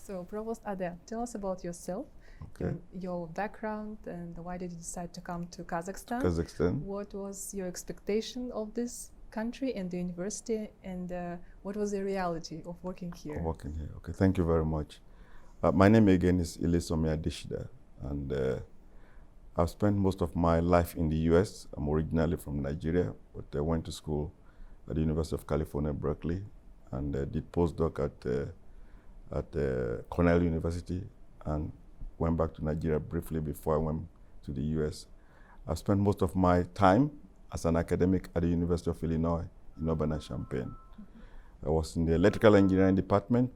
So, Provost Ade, tell us about yourself, Okay. your background, and why did you decide to come to Kazakhstan? Kazakhstan. What was your expectation of this country and the university, and what was the reality of working here? Working here. Okay, thank you very much. My name again is Ilesanmi Adesida, and I've spent most of my life in the US. I'm originally from Nigeria, but I went to school at the University of California, Berkeley, and did postdoc at Cornell University, and went back to Nigeria briefly before I went to the US. I've spent most of my time as an academic at the University of Illinois in Urbana-Champaign. I was in the electrical engineering department,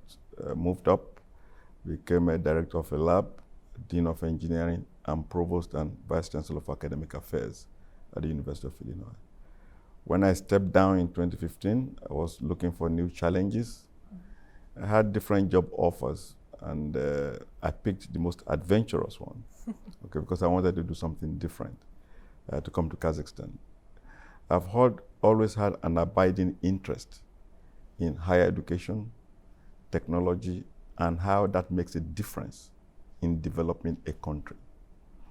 moved up, became a director of a lab, dean of engineering, and provost and vice chancellor of academic affairs at the University of Illinois. When I stepped down in 2015, I was looking for new challenges. I had different job offers, and I picked the most adventurous one, okay, because I wanted to do something different, to come to Kazakhstan. I've always had an abiding interest in higher education, technology, and how that makes a difference in developing a country.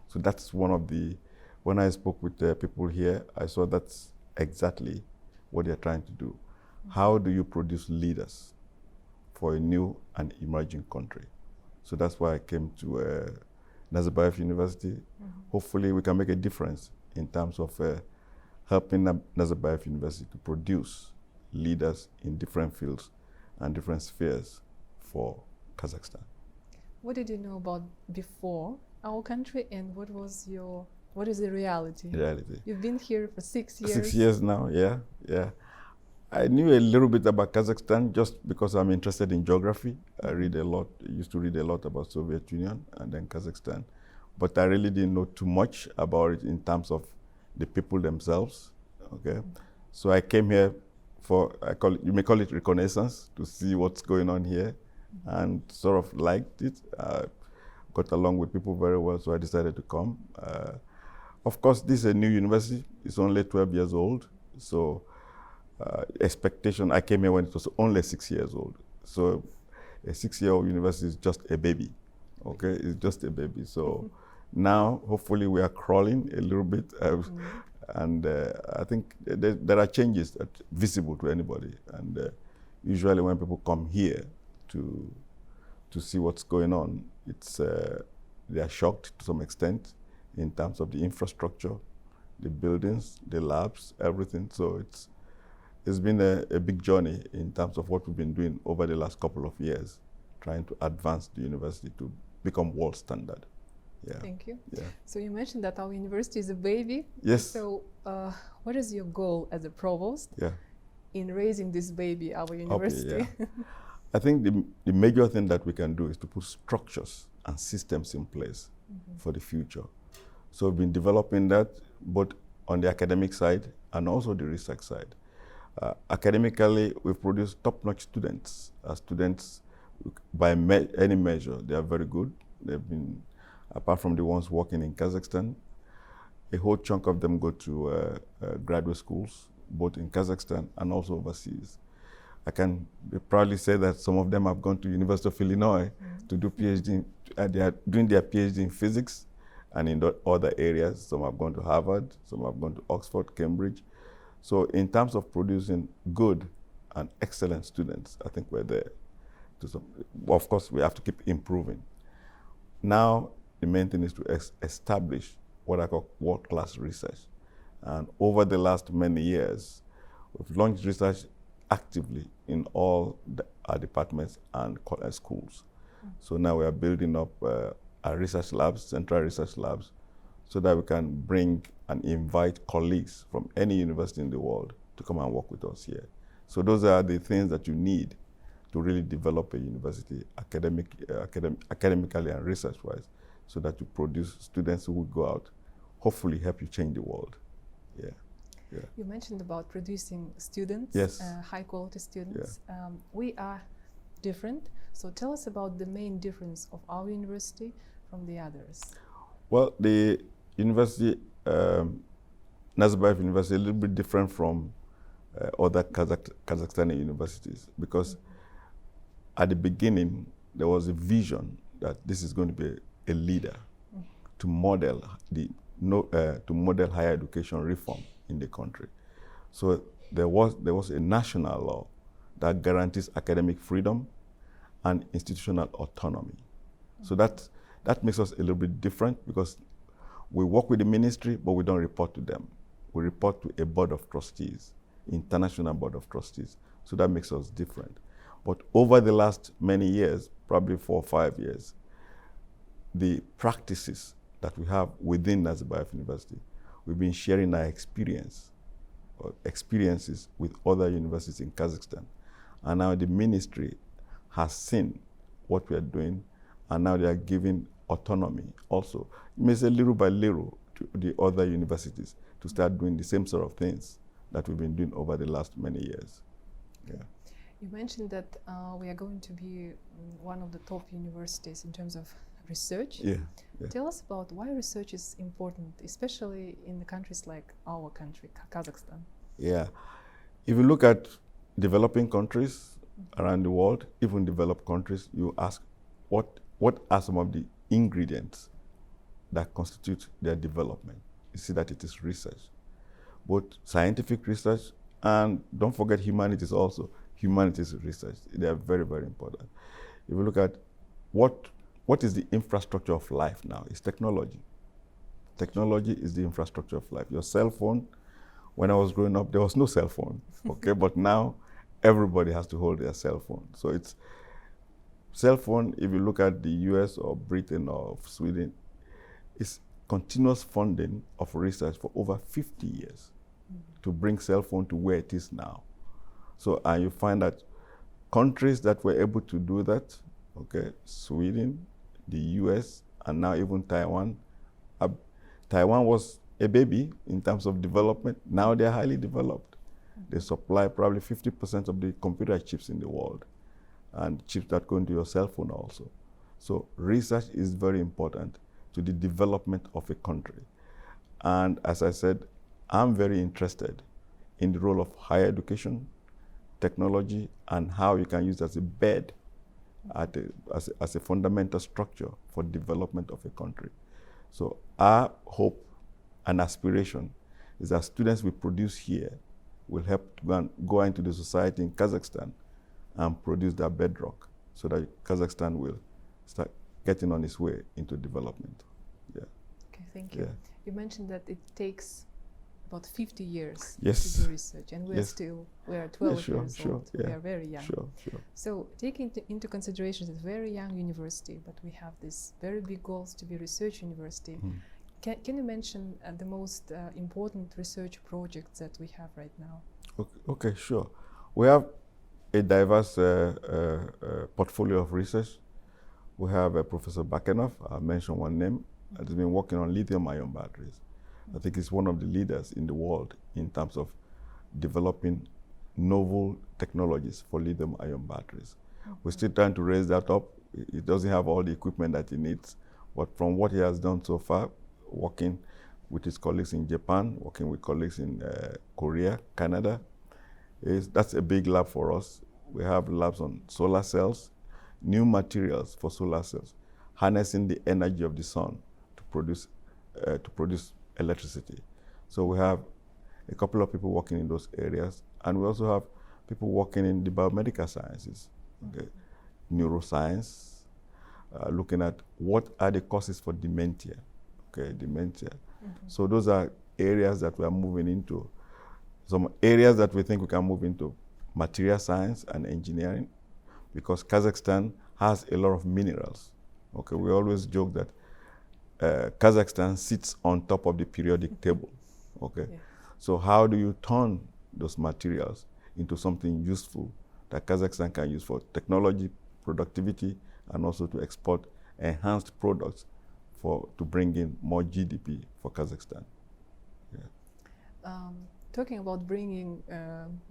So that's one of the, when I spoke with the people here, I saw that's exactly what they're trying to do. How do you produce leaders for a new and emerging country? So that's why I came to Nazarbayev University. Hopefully we can make a difference in terms of helping Nazarbayev University to produce leaders in different fields and different spheres for Kazakhstan. What did you know about before our country, and what is the reality? Reality. You've been here for 6 years. 6 years now, yeah. I knew a little bit about Kazakhstan just because I'm interested in geography. I read a lot, used to read a lot about Soviet Union and then Kazakhstan. But I really didn't know too much about it in terms of the people themselves, okay? So I came here for, you may call it reconnaissance, to see what's going on here, and sort of liked it. Got along with people very well, so I decided to come. Of course, this is a new university. It's only 12 years old, so expectation, I came here when it was only 6 years old. So a 6-year-old university is just a baby, okay? It's just a baby. So now, hopefully, we are crawling a little bit, and I think there are changes that are visible to anybody. And usually when people come here to see what's going on, they are shocked to some extent in terms of the infrastructure, the buildings, the labs, everything. So it's been a big journey in terms of what we've been doing over the last couple of years, trying to advance the university to become world standard. Yeah. Thank you. Yeah. So you mentioned that our university is a baby. Yes. So what is your goal as a provost in raising this baby, our university? Okay, yeah. I think the major thing that we can do is to put structures and systems in place for the future. So we've been developing that both on the academic side and also the research side. Academically, we've produced top-notch students. Students, by any measure, they are very good. They've been, apart from the ones working in Kazakhstan, a whole chunk of them go to graduate schools, both in Kazakhstan and also overseas. I can proudly say that some of them have gone to University of Illinois to do PhD. They are doing their PhD in physics and in other areas. Some have gone to Harvard, some have gone to Oxford, Cambridge. So in terms of producing good and excellent students, I think we're there. Of course, we have to keep improving. Now, the main thing is to establish what I call world-class research. And over the last many years, we've launched research actively in all our departments and schools. So now we are building up our research labs, central research labs, so that we can bring and invite colleagues from any university in the world to come and work with us here. So those are the things that you need to really develop a university academically and research-wise, so that you produce students who will go out, hopefully help you change the world. Yeah. Yeah. You mentioned about producing students, yes. High-quality students. Yeah. We are different, so tell us about the main difference of our university from the others. Well, the university, Nazarbayev University, is a little bit different from other Kazakhstani universities, because at the beginning, there was a vision that this is going to be a leader to model to model higher education reform in the country. So there was a national law that guarantees academic freedom and institutional autonomy. So that makes us a little bit different, because we work with the ministry, but we don't report to them. We report to a board of trustees, international board of trustees. So that makes us different. But over the last many years, probably 4 or 5 years, the practices that we have within Nazarbayev University, we've been sharing our experiences with other universities in Kazakhstan. And now the ministry has seen what we are doing, and now they are giving autonomy also, you may say little by little, to the other universities to start doing the same sort of things that we've been doing over the last many years. Yeah. You mentioned that we are going to be one of the top universities in terms of research. Yeah. Tell us about why research is important, especially in the countries like our country, Kazakhstan. Yeah. If you look at developing countries around the world, even developed countries, you ask what are some of the ingredients that constitute their development. You see that it is research, both scientific research and don't forget humanities also. Humanities research, they are very, very important. If you look at what is the infrastructure of life now, it's technology. Technology is the infrastructure of life. Your cell phone, when I was growing up, there was no cell phone, okay? But now everybody has to hold their cell phone. So it's cell phone, if you look at the US or Britain or Sweden, it's continuous funding of research for over 50 years to bring cell phone to where it is now. So, and you find that countries that were able to do that, okay, Sweden, the US, and now even Taiwan. Taiwan was a baby in terms of development. Now they're highly developed. They supply probably 50% of the computer chips in the world, and chips that go into your cell phone also. So research is very important to the development of a country. And as I said, I'm very interested in the role of higher education, technology, and how you can use it as a bed, as a fundamental structure for development of a country. So our hope and aspiration is that students we produce here will help to go into the society in Kazakhstan and produce that bedrock, so that Kazakhstan will start getting on its way into development. Yeah. Okay, thank you. Yeah. You mentioned that it takes about 50 years Yes. to do research, and we're Yes. still, we are 12 sure, years sure, old. yeah. We are very young. Sure. So taking into consideration it's a very young university, but we have these very big goals to be a research university. Can you mention the most important research projects that we have right now? Okay, sure. We have a diverse portfolio of research. We have Professor Bakenov, I'll mention one name, that has been working on lithium-ion batteries. I think he's one of the leaders in the world in terms of developing novel technologies for lithium-ion batteries. We're still trying to raise that up. He doesn't have all the equipment that he needs, but from what he has done so far, working with his colleagues in Japan, working with colleagues in Korea, Canada, that's a big lab for us. We have labs on solar cells, new materials for solar cells, harnessing the energy of the sun to produce electricity. So we have a couple of people working in those areas, and we also have people working in the biomedical sciences, okay? Neuroscience, looking at what are the causes for dementia, okay, dementia. So those are areas that we are moving into. Some areas that we think we can move into: material science and engineering, because Kazakhstan has a lot of minerals. Okay, we always joke that Kazakhstan sits on top of the periodic table. Okay, Yeah. so how do you turn those materials into something useful that Kazakhstan can use for technology, productivity, and also to export enhanced products to bring in more GDP for Kazakhstan? Yeah. Talking about bringing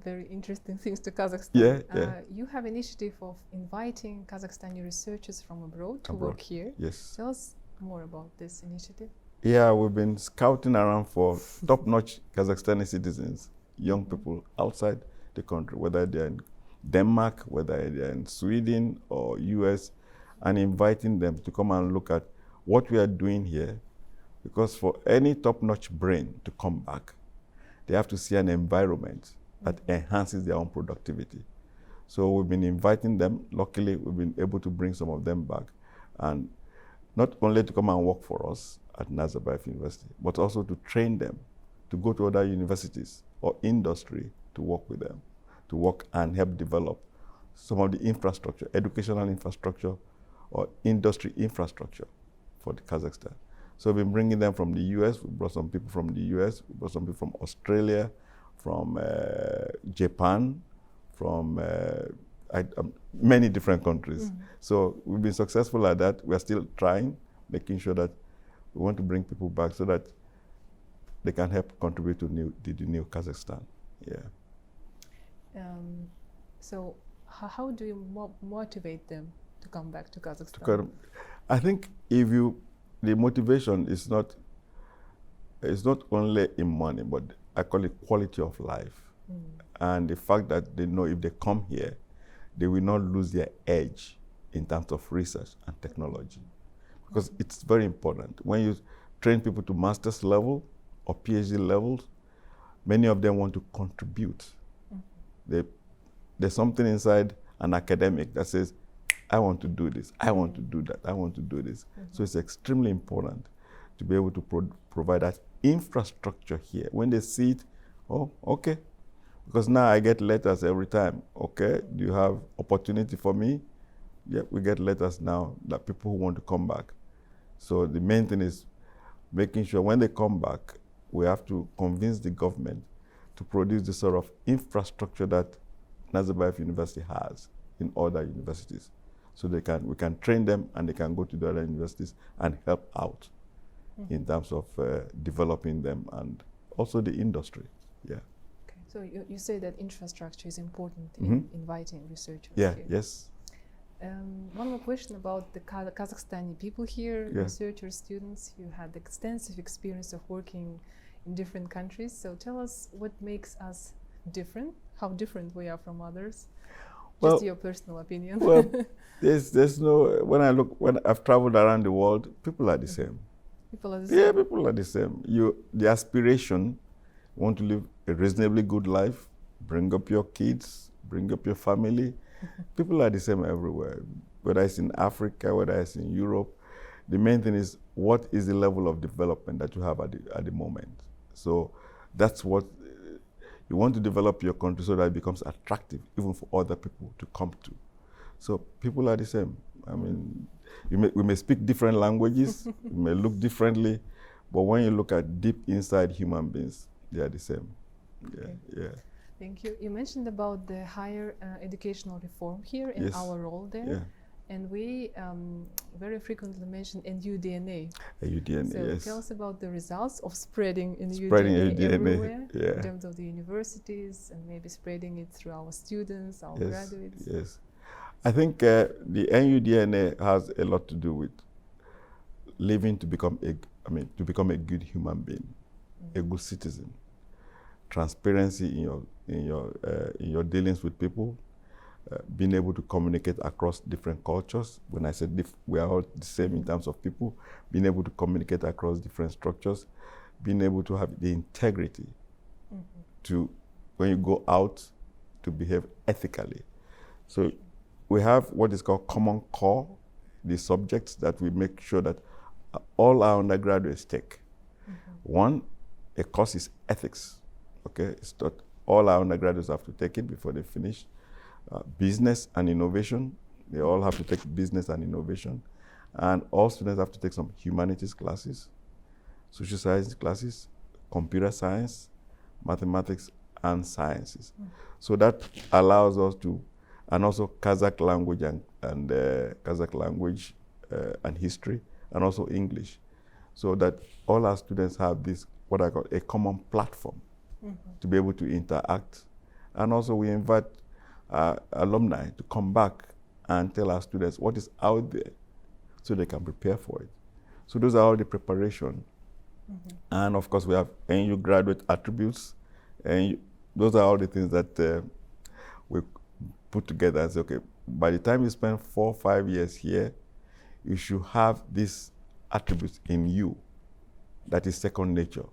very interesting things to Kazakhstan, Yeah. You have initiative of inviting Kazakhstani researchers from abroad to work here. Yes. Tell us more about this initiative. Yeah, we've been scouting around for top-notch Kazakhstani citizens, young people outside the country, whether they're in Denmark, whether they're in Sweden or US, and inviting them to come and look at what we are doing here. Because for any top-notch brain to come back, they have to see an environment that enhances their own productivity. So we've been inviting them. Luckily, we've been able to bring some of them back, and not only to come and work for us at Nazarbayev University, but also to train them to go to other universities or industry to work with them, to work and help develop some of the infrastructure, educational infrastructure or industry infrastructure for the Kazakhstan. So we've been bringing them from the US. We brought some people from the US. We brought some people from Australia, from Japan, from many different countries. So we've been successful at that. We're still trying, making sure that we want to bring people back so that they can help contribute to the new Kazakhstan. Yeah. So how do you motivate them to come back to Kazakhstan? I think the motivation is not only in money, but I call it quality of life. And the fact that they know if they come here, they will not lose their edge in terms of research and technology. Because it's very important. When you train people to master's level or PhD levels, many of them want to contribute. There's something inside an academic that says, I want to do this, I want to do that, I want to do this. So it's extremely important to be able to provide that infrastructure here. When they see it, oh, okay. Because now I get letters every time. Okay, do you have opportunity for me? Yeah, we get letters now that people who want to come back. So the main thing is making sure when they come back, we have to convince the government to produce the sort of infrastructure that Nazarbayev University has in other universities. So we can train them and they can go to the other universities and help out in terms of developing them and also the industry. Yeah. Okay. So you say that infrastructure is important in inviting researchers here. Yes. One more question about the Kazakhstani people here, researchers, students. You had extensive experience of working in different countries. So tell us what makes us different, how different we are from others. Just your personal opinion. Well, there's no, when I've traveled around the world, people are the same. People are the same? Yeah, people are the same. The aspiration, want to live a reasonably good life, bring up your kids, bring up your family. People are the same everywhere, whether it's in Africa, whether it's in Europe. The main thing is, what is the level of development that you have at the moment? So that's what you want to develop your country so that it becomes attractive even for other people to come to. So people are the same. I mean, we may speak different languages, we may look differently, but when you look at deep inside human beings, they are the same. Okay. Yeah. Thank you. You mentioned about the higher educational reform here and our role there. Yeah. And we very frequently mention NUDNA. NUDNA, so yes. Tell us about the results of spreading NUDNA everywhere, in terms of the universities, and maybe spreading it through our students, our graduates. Yes. I think the NUDNA has a lot to do with living to become a good human being, a good citizen, transparency in your dealings with people. Being able to communicate across different cultures. When I said we are all the same in terms of people, being able to communicate across different structures, being able to have the integrity to, when you go out, to behave ethically. So we have what is called common core, the subjects that we make sure that all our undergraduates take. One, a course is ethics. Okay, it's not all our undergraduates have to take it before they finish. Business and innovation, they all have to take business and innovation. And all students have to take some humanities classes, social science classes, computer science, mathematics, and sciences. So that allows us to, and also Kazakh language and Kazakh language and history, and also English. So that all our students have this, what I call a common platform to be able to interact. And also we invite alumni to come back and tell our students what is out there so they can prepare for it. So those are all the preparation. And of course we have NU graduate attributes, and those are all the things that we put together and say, okay, by the time you spend 4 or 5 years here, you should have these attributes in you that is second nature.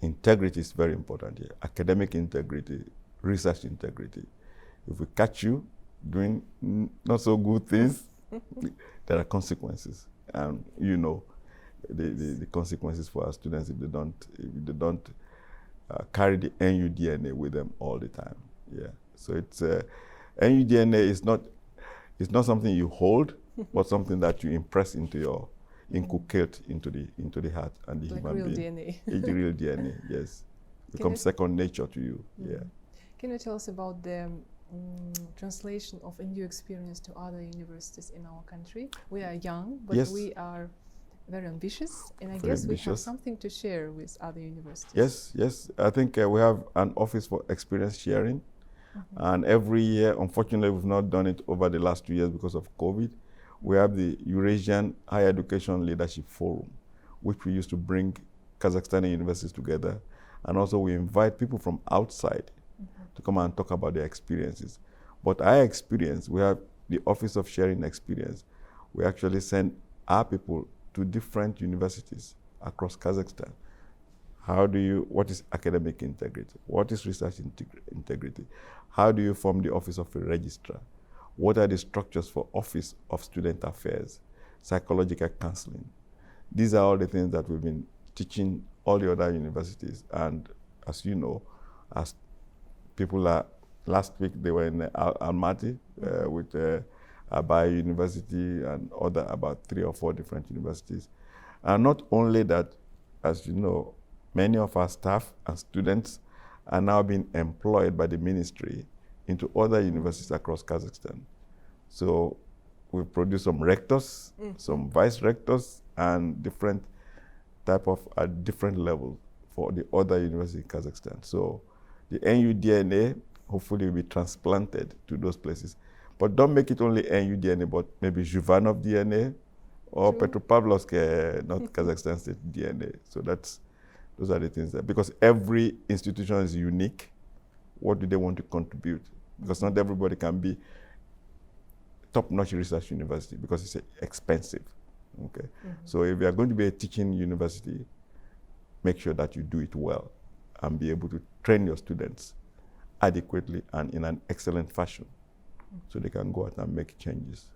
Integrity is very important here. Academic integrity, research integrity. If we catch you doing not so good things, there are consequences. And you know the consequences for our students if they don't carry the NU DNA with them all the time. Yeah. So it's NU DNA is not something you hold, but something that you impress into your inculcate into the heart and the like human real being. DNA. It's the real DNA, yes. Becomes second nature to you. Yeah. Can you tell us about the translation of a new experience to other universities in our country? We are young, but yes. we are very ambitious, and I Very guess ambitious. we have something to share with other universities. Yes, yes. I think we have an office for experience sharing, and every year, unfortunately, we've not done it over the last 2 years because of COVID. We have the Eurasian Higher Education Leadership Forum, which we used to bring Kazakhstani universities together, and also we invite people from outside to come and talk about their experiences. But our experience, we have the Office of Sharing Experience. We actually send our people to different universities across Kazakhstan. What is academic integrity? What is research integrity? How do you form the office of a registrar? What are the structures for Office of Student Affairs, psychological counseling? These are all the things that we've been teaching all the other universities. And as you know, as people are, last week they were in Almaty with Abai University and about 3 or 4 different universities. And not only that, as you know, many of our staff and students are now being employed by the ministry into other universities across Kazakhstan. So we produce some rectors, some vice rectors, and different type of at different levels for the other universities in Kazakhstan. So the NU DNA hopefully will be transplanted to those places. But don't make it only NU DNA, but maybe Zhuvanov DNA or Petropavlovsk, not Kazakhstan State DNA. So those are the things that, because every institution is unique. What do they want to contribute? Because not everybody can be top-notch research university because it's expensive. Okay. So if you are going to be a teaching university, make sure that you do it well and be able to train your students adequately and in an excellent fashion so they can go out and make changes.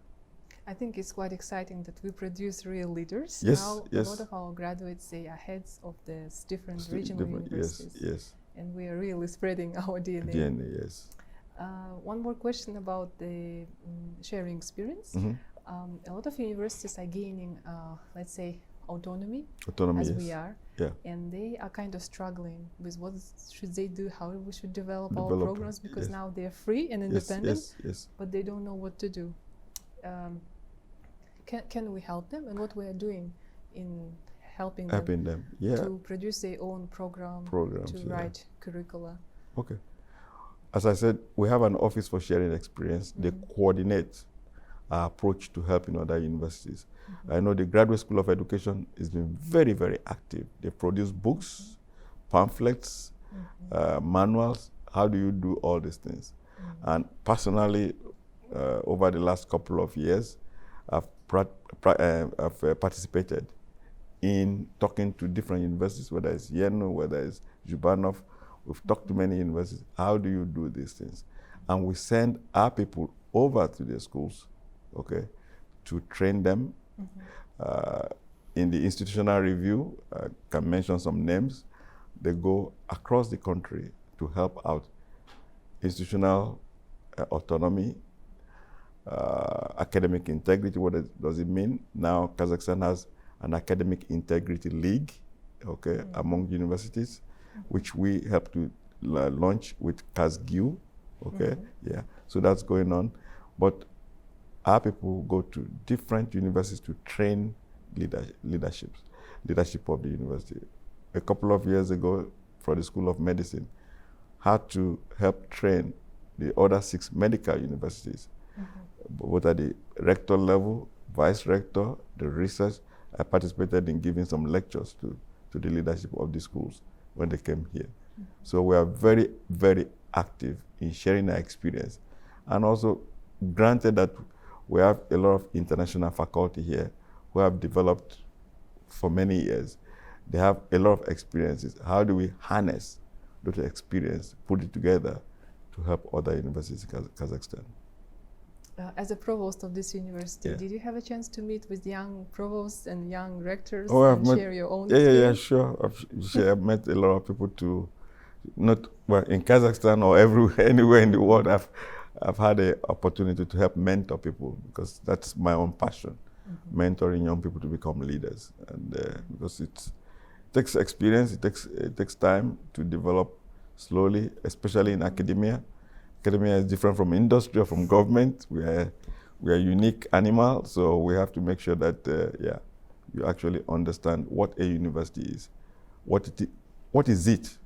I think it's quite exciting that we produce real leaders. Yes, now yes. a lot of our graduates, they are heads of the different regional universities. Yes, yes. And we are really spreading our DNA. DNA, yes. One more question about the sharing experience. A lot of universities are gaining, let's say, autonomy as yes. we are. Yeah. And they are kind of struggling with what should they do, how we should develop our programs, because now they're free and independent, yes. but they don't know what to do. Can we help them, and what we are doing in helping them yeah. to produce their own programs, to write curricula? Okay. As I said, we have an office for sharing experience. They coordinate our approach to helping other universities. I know the Graduate School of Education has been very, very active. They produce books, pamphlets, manuals. How do you do all these things? And personally, over the last couple of years, I've participated in talking to different universities, whether it's Yeno, whether it's Zhubanov. We've talked to many universities. How do you do these things? And we send our people over to their schools, okay, to train them. In the institutional review, I can mention some names. They go across the country to help out institutional autonomy, academic integrity. What does it mean? Now Kazakhstan has an academic integrity league, okay, among universities, which we help to launch with KazGU, okay, yeah. So that's going on, but our people go to different universities to train leadership of the university. A couple of years ago, for the School of Medicine, had to help train the other 6 medical universities, both at the rector level, vice rector, the research. I participated in giving some lectures to the leadership of the schools when they came here. So we are very, very active in sharing our experience. And also, granted that We have a lot of international faculty here who have developed for many years. They have a lot of experiences. How do we harness those experience, put it together to help other universities in Kazakhstan? As a provost of this university, did you have a chance to meet with young provosts and young rectors and share your own experience? Sure. I've met a lot of people too. Not well in Kazakhstan or everywhere, anywhere in the world. I've had the opportunity to help mentor people because that's my own passion, mentoring young people to become leaders. And because it takes experience, it takes time to develop slowly, especially in academia. Academia is different from industry or from government. We are a unique animal, so we have to make sure that you actually understand what a university is, what is it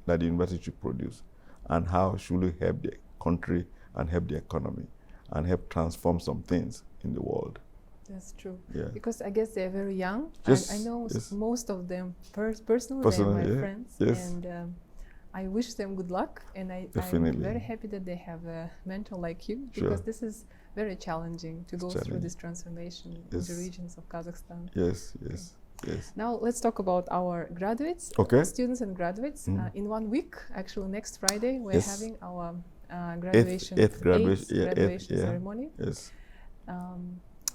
that the university should produce, and how should we help the country and help the economy and help transform some things in the world. That's true. Yeah. Because I guess they're very young. Yes, I know yes. most of them personally, they're my friends. Yes. And I wish them good luck. And I'm very happy that they have a mentor like you, because this is very challenging to go through this transformation in the regions of Kazakhstan. Yes. Now let's talk about our graduates, students and graduates. In 1 week, actually next Friday, we're having our graduation ceremony. Yes.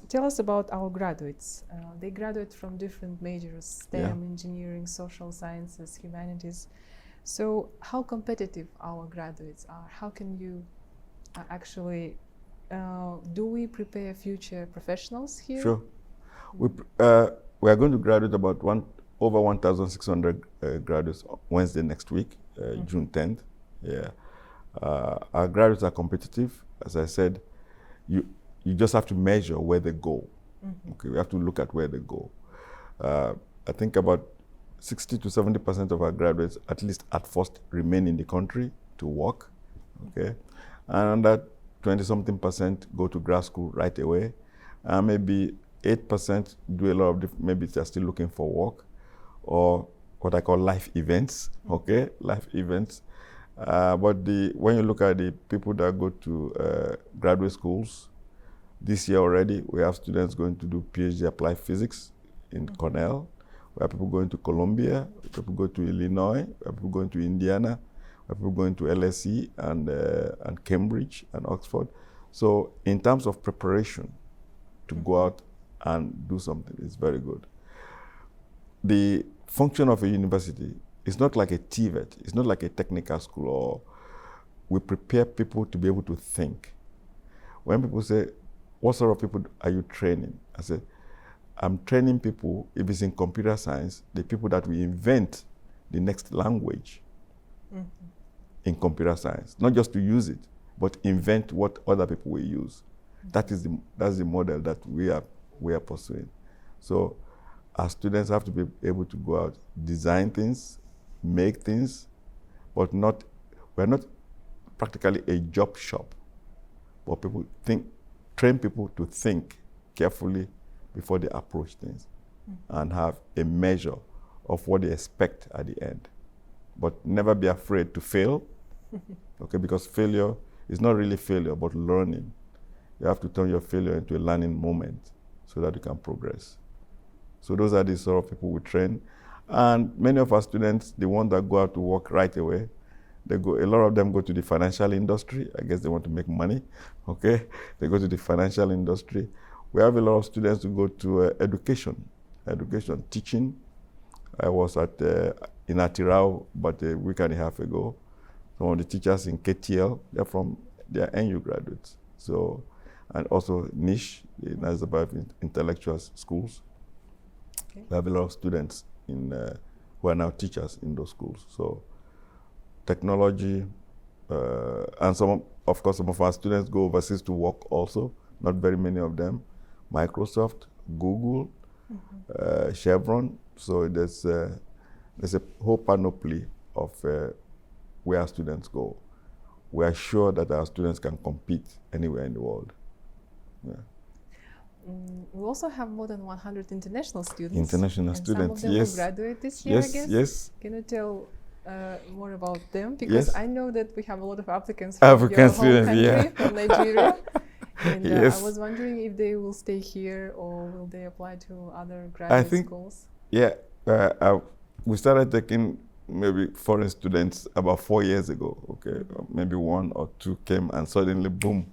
Tell us about our graduates. They graduate from different majors: STEM, engineering, social sciences, humanities. So how competitive our graduates are? How can you actually, do we prepare future professionals here? Sure. We are going to graduate about over 1,600 graduates Wednesday next week, June 10th. Yeah. Our graduates are competitive. As I said, you just have to measure where they go. Okay, we have to look at where they go. I think about 60 to 70% of our graduates, at least at first, remain in the country to work. Okay, and that 20-something% go to grad school right away. Maybe 8% do a lot of maybe they're still looking for work, or what I call life events. Okay, life events. But when you look at the people that go to graduate schools, this year already we have students going to do PhD applied physics in Cornell. We have people going to Columbia, people go to Illinois, we have people going to Indiana, we have people going to LSE and Cambridge and Oxford. So in terms of preparation to go out and do something, it's very good. The function of a university is not like a TVET, it's not like a technical school, or we prepare people to be able to think. When people say, what sort of people are you training? I say, I'm training people, if it's in computer science, the people that will invent the next language in computer science. Not just to use it, but invent what other people will use. That's the model that we are pursuing. So our students have to be able to go out, design things, make things, but we're not practically a job shop. But train people to think carefully before they approach things and have a measure of what they expect at the end. But never be afraid to fail, okay? Because failure is not really failure, but learning. You have to turn your failure into a learning moment so that you can progress. So those are the sort of people we train. And many of our students, the ones that go out to work right away, a lot of them go to the financial industry. I guess they want to make money, okay? They go to the financial industry. We have a lot of students who go to education, teaching. I was in Atirau about a week and a half ago. Some of the teachers in KTL, they're NU graduates. So, and also NISH, the Nazarbayev Intellectual Schools. Okay. We have a lot of students who are now teachers in those schools. So, technology, and some of our students go overseas to work also. Not very many of them. Microsoft, Google, Chevron. So there's a whole panoply of where our students go. We are sure that our students can compete anywhere in the world. Yeah. We also have more than 100 international students. International students, some of them will graduate this year, I guess. Yes. Can you tell more about them? Because I know that we have a lot of applicants from your home country, from Nigeria. And Yes. I was wondering if they will stay here or will they apply to other I graduate think, schools? yeah, we started taking maybe foreign students about 4 years ago, okay? Maybe one or two came and suddenly, boom,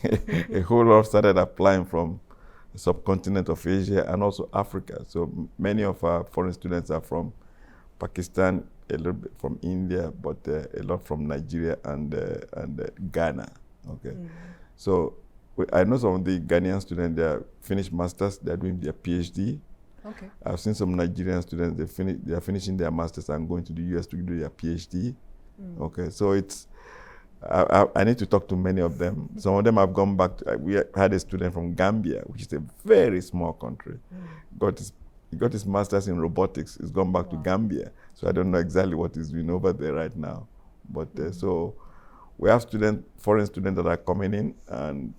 a whole lot started applying from the subcontinent of Asia and also Africa. So many of our foreign students are from Pakistan, a little bit from India, but a lot from Nigeria and Ghana, okay? So I know some of the Ghanaian students, they are finished masters, they're doing their PhD. Okay. I've seen some Nigerian students, they are finishing their masters and going to the US to do their PhD. Okay, so it's, I need to talk to many of them. Some of them have gone back to, we had a student from Gambia, which is a very small country. He got his master's in robotics. He's gone back to Gambia. So I don't know exactly what he's doing over there right now. But so we have foreign students that are coming in, and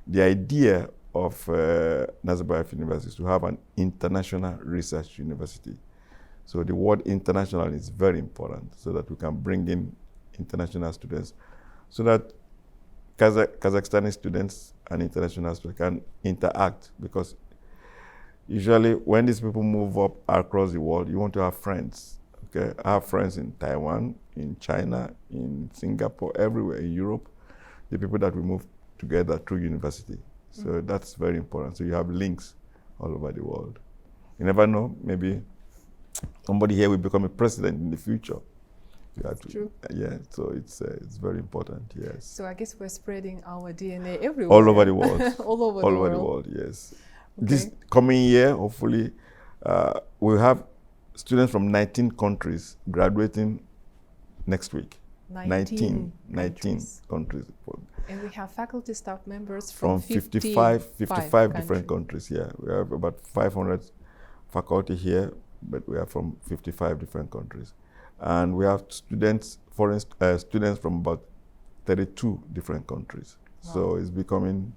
the idea of Nazarbayev University is to have an international research university. So the word international is very important so that we can bring in international students, so that Kazakhstani students and international students can interact, because usually when these people move up across the world, you want to have friends. Okay, I have friends in Taiwan, in China, in Singapore, everywhere, in Europe, the people that we move together through university. So that's very important. So you have links all over the world. You never know, maybe somebody here will become a president in the future. True. Yeah, so it's very important, yes. So I guess we're spreading our DNA everywhere. All over the world. All over the world, yes. Okay. This coming year, hopefully, we'll have students from 19 countries graduating next week. 19 countries. And we have faculty staff members from 55 different countries. Yeah, we have about 500 faculty here, but we are from 55 different countries. And we have students, foreign students from about 32 different countries. Wow. So it's becoming,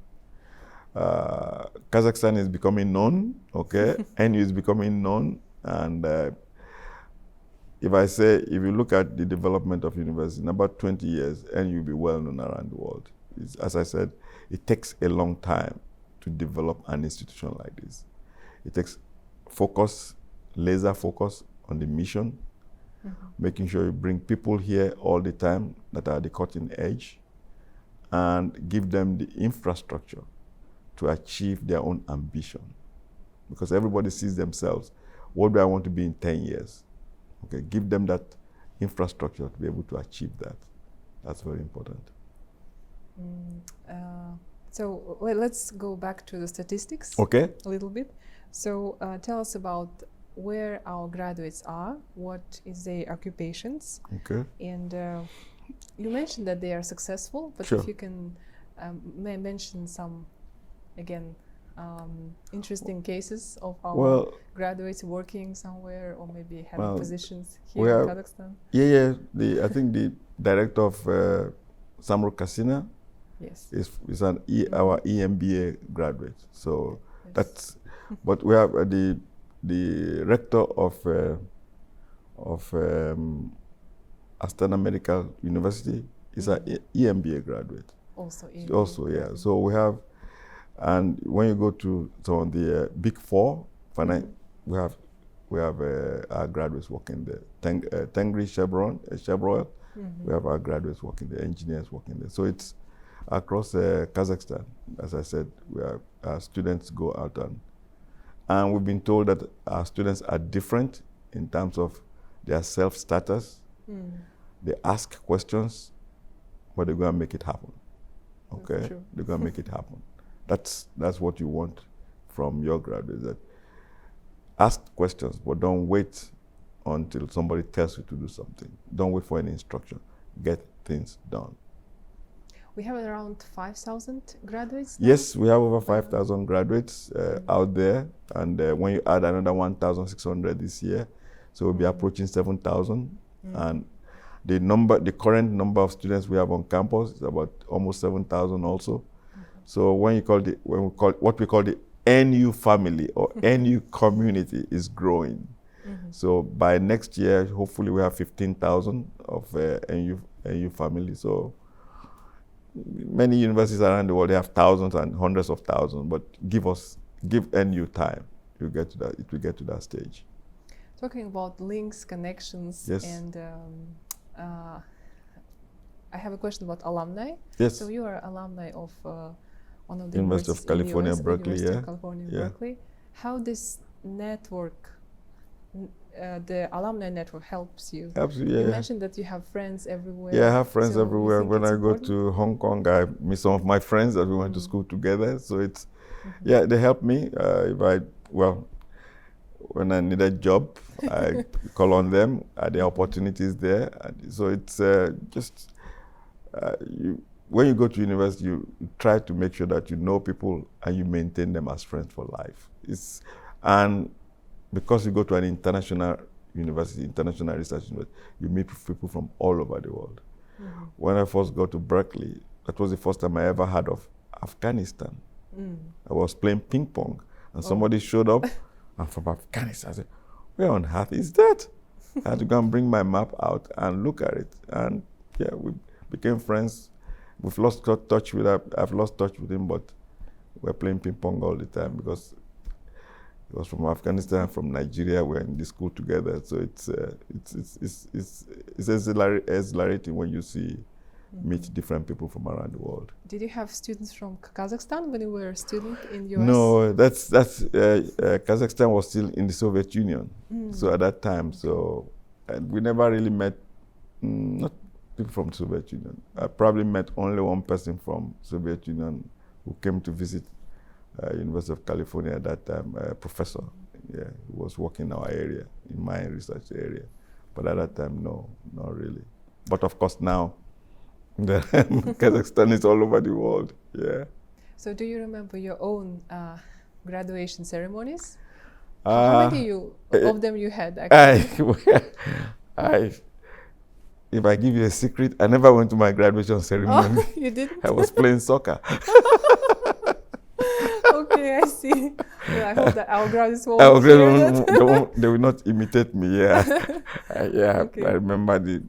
Kazakhstan is becoming known, okay? NU is becoming known. And if you look at the development of university, in about 20 years, NU will be well known around the world. As I said, it takes a long time to develop an institution like this. It takes focus, laser focus on the mission, making sure you bring people here all the time that are the cutting edge, and give them the infrastructure to achieve their own ambition. Because everybody sees themselves, what do I want to be in 10 years? Okay, give them that infrastructure to be able to achieve that. That's very important. So let's go back to the statistics a little bit. So tell us about where our graduates are, what is their occupations, and you mentioned that they are successful, but if you can mention some, again, interesting cases of our graduates working somewhere or maybe having positions here in Kazakhstan. I think the director of Samruk Kasina is our EMBA graduate. So that's, but we have the rector of Astana Medical University is an EMBA graduate. Also, yeah. So we have, and when you go to some of the big four, we have our graduates working there. Tengri Chevron, we have our graduates working there, engineers working there. So it's across Kazakhstan. As I said, our students go out, and we've been told that our students are different in terms of their self-status. They ask questions, but they're going to make it happen. Okay, they're going to make it happen. That's what you want from your graduates. That ask questions, but don't wait until somebody tells you to do something. Don't wait for any instruction. Get things done. We have around 5,000 graduates now? Yes, we have over 5,000 graduates out there. And when you add another 1,600 this year, so we'll be approaching 7,000. And the current number of students we have on campus is about almost 7,000 also. So what we call the NU family or NU community is growing. So by next year, hopefully we have 15,000 of NU family. So many universities around the world, they have thousands and hundreds of thousands, but give NU time, you get to that, it will get to that stage. Talking about links, connections, Yes. and I have a question about alumni. Yes. So you are alumni of one of the University of California, US, Berkeley, University yeah. of California, Yeah. Berkeley. How this network, the alumni network, helps you? Helps you, yeah. You mentioned that you have friends everywhere. Yeah, I have friends so everywhere. When I go important? to Hong Kong, I meet some of my friends that we went to school together. So it's, yeah, they help me. When I need a job, I call on them. Are there opportunities there? And so it's when you go to university, you try to make sure that you know people and you maintain them as friends for life. And because you go to an international university, international research university, you meet people from all over the world. When I first got to Berkeley, that was the first time I ever heard of Afghanistan. I was playing ping pong, and somebody showed up, and from Afghanistan. I said, "Where on earth is that?" I had to go and bring my map out and look at it, and yeah, we became friends. We've lost touch with I've lost touch with him, but we're playing ping pong all the time because he was from Afghanistan, from Nigeria. We're in the school together, so it's exhilarating when you meet different people from around the world. Did you have students from Kazakhstan when you were a student in US? No, Kazakhstan was still in the Soviet Union, so at that time, and we never really met, not people from the Soviet Union. I probably met only one person from Soviet Union who came to visit University of California at that time, a professor. Yeah, who was working in our area, in my research area. But at that time, no, not really. But of course now, Kazakhstan is all over the world. Yeah. So do you remember your own graduation ceremonies? How many of them you had actually? If I give you a secret, I never went to my graduation ceremony. Oh, you didn't? I was playing soccer. Okay, I see. Well, I hope that our graduates won't hear that. They will not imitate me. Yeah, yeah. Okay. I remember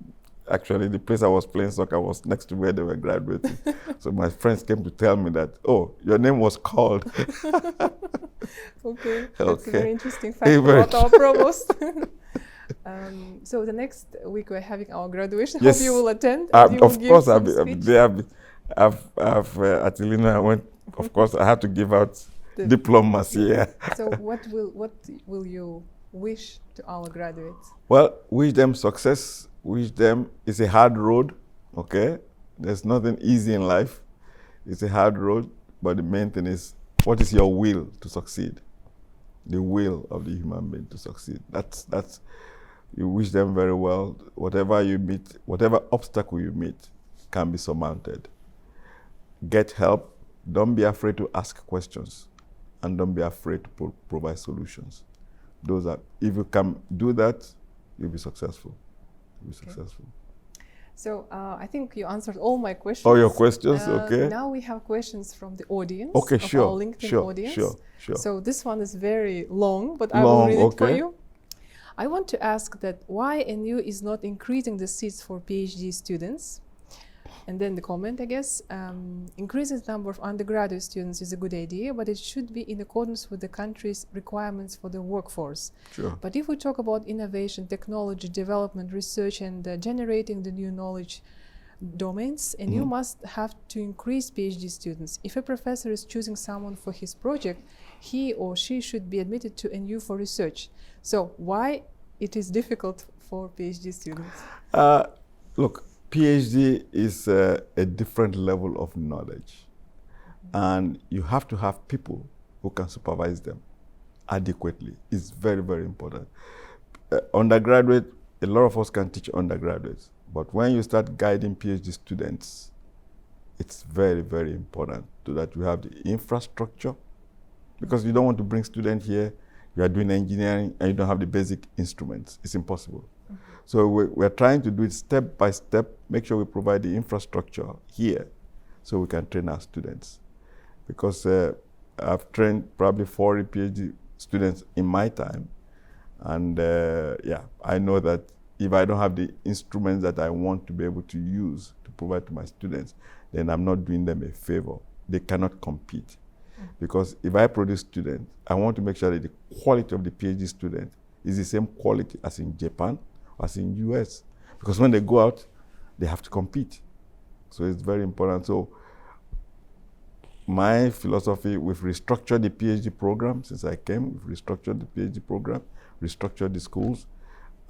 actually the place I was playing soccer was next to where they were graduating. So my friends came to tell me that, oh, your name was called. Okay, that's a very interesting fact Very about our provost. So the next week we're having our graduation. Yes. Hope you will attend. And you will of give course, some speech. at Illinois, I went. Of course, I have to give out diplomas. Yeah. So what will you wish to our graduates? Well, wish them success. Wish them, it's a hard road. Okay, there's nothing easy in life. It's a hard road, but the main thing is, what is your will to succeed? The will of the human being to succeed. That's. You wish them very well. Whatever you meet, whatever obstacle you meet, can be surmounted. Get help. Don't be afraid to ask questions, and don't be afraid to provide solutions. If you can do that, you'll be successful. You'll be successful. So I think you answered all my questions. All your questions, okay. Now we have questions from the audience. Okay, of sure. Our LinkedIn audience. Sure. So this one is very long, but I will read it for you. I want to ask that why NU is not increasing the seats for PhD students? And then the comment, I guess, increasing the number of undergraduate students is a good idea, but it should be in accordance with the country's requirements for the workforce. Sure. But if we talk about innovation, technology, development, research, and generating the new knowledge domains, and you must have to increase PhD students. If a professor is choosing someone for his project, he or she should be admitted to NU for research. So why it is difficult for PhD students? Look, PhD is a different level of knowledge, and you have to have people who can supervise them adequately. It's very, very important. Undergraduate, a lot of us can teach undergraduates, but when you start guiding PhD students, it's very, very important so that you have the infrastructure, because you don't want to bring students here, you are doing engineering, and you don't have the basic instruments. It's impossible. So we're trying to do it step by step, make sure we provide the infrastructure here so we can train our students. Because I've trained probably 40 PhD students in my time. And I know that if I don't have the instruments that I want to be able to use to provide to my students, then I'm not doing them a favor. They cannot compete. Because if I produce students, I want to make sure that the quality of the PhD student is the same quality as in Japan, as in US. Because when they go out, they have to compete. So it's very important. So my philosophy, we've restructured the PhD program since I came. We've restructured the PhD program, restructured the schools,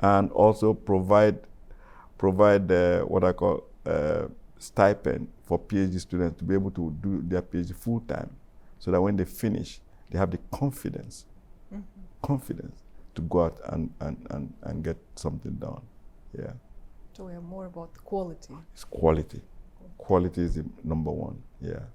and also provide what I call stipend for PhD students to be able to do their PhD full time, so that when they finish, they have the confidence to go out and get something done. Yeah. So we are more about quality. It's quality. Quality is the number one. Yeah.